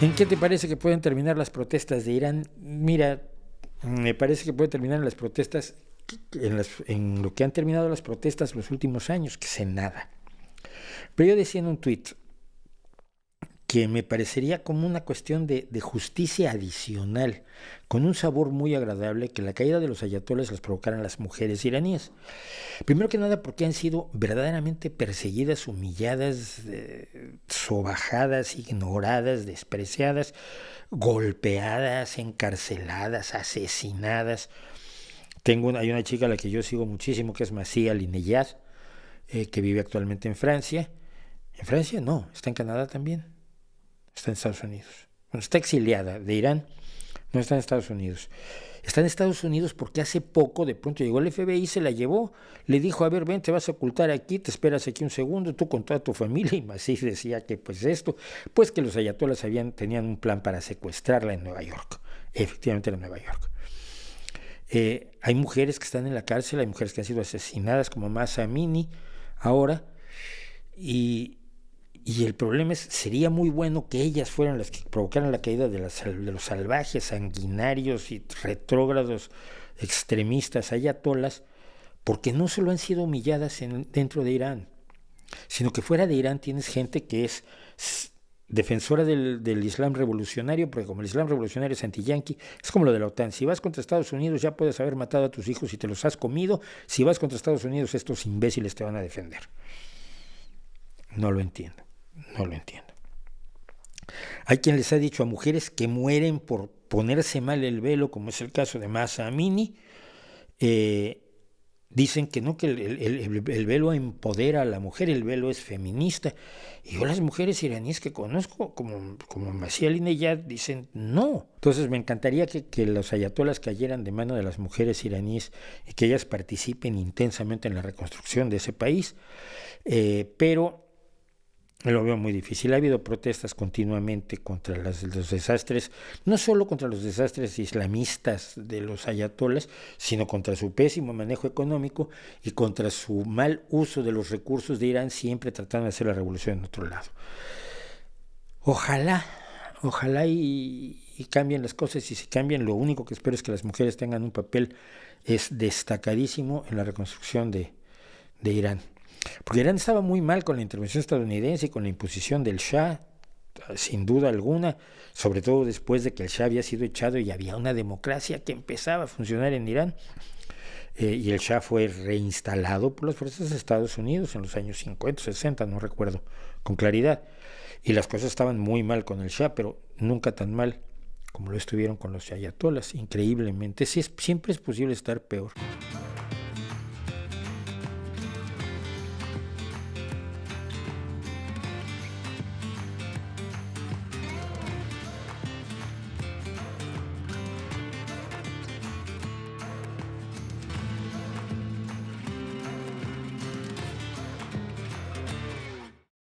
¿En qué te parece que pueden terminar las protestas de Irán? Mira, me parece que puede terminar las protestas en lo que han terminado las protestas los últimos años, que sé nada. Pero yo decía en un tuit que me parecería como una cuestión de justicia adicional, con un sabor muy agradable, que la caída de los ayatolas las provocaran las mujeres iraníes. Primero que nada porque han sido verdaderamente perseguidas, humilladas, sobajadas, ignoradas, despreciadas, golpeadas, encarceladas, asesinadas. Hay una chica a la que yo sigo muchísimo, que es Masih Alinejad, que vive actualmente en Francia. En Francia no, está en Canadá también, está en Estados Unidos. Bueno, está exiliada de Irán, no está en Estados Unidos. Está en Estados Unidos porque hace poco de pronto llegó el FBI, se la llevó, le dijo, a ver, ven, te vas a ocultar aquí, te esperas aquí un segundo, tú con toda tu familia. Y Masih decía que pues que los ayatolas tenían un plan para secuestrarla en Nueva York. Efectivamente en Nueva York. Hay mujeres que están en la cárcel, hay mujeres que han sido asesinadas como Mahsa Amini ahora, y el problema sería muy bueno que ellas fueran las que provocaran la caída de los salvajes, sanguinarios y retrógrados extremistas ayatolas, porque no solo han sido humilladas dentro de Irán, sino que fuera de Irán tienes gente que es defensora del Islam revolucionario, porque como el Islam revolucionario es anti-yanqui, es como lo de la OTAN. Si vas contra Estados Unidos ya puedes haber matado a tus hijos y te los has comido. Si vas contra Estados Unidos, estos imbéciles te van a defender. No lo entiendo. Hay quien les ha dicho a mujeres que mueren por ponerse mal el velo, como es el caso de Mahsa Amini. Dicen que no, que el velo empodera a la mujer, el velo es feminista. Y yo las mujeres iraníes que conozco, como Masih Alinejad, dicen no. Entonces me encantaría que los ayatolas cayeran de mano de las mujeres iraníes y que ellas participen intensamente en la reconstrucción de ese país, pero lo veo muy difícil. Ha habido protestas continuamente contra los desastres, no solo contra los desastres islamistas de los ayatolas, sino contra su pésimo manejo económico y contra su mal uso de los recursos de Irán, siempre tratando de hacer la revolución en otro lado. Ojalá y cambien las cosas, y si cambian, lo único que espero es que las mujeres tengan un papel destacadísimo en la reconstrucción de Irán. Porque Irán estaba muy mal con la intervención estadounidense y con la imposición del Shah, sin duda alguna, sobre todo después de que el Shah había sido echado y había una democracia que empezaba a funcionar en Irán. Y el Shah fue reinstalado por las fuerzas de Estados Unidos en los años 50, 60, no recuerdo con claridad. Y las cosas estaban muy mal con el Shah, pero nunca tan mal como lo estuvieron con los ayatolas, increíblemente. Sí, siempre es posible estar peor.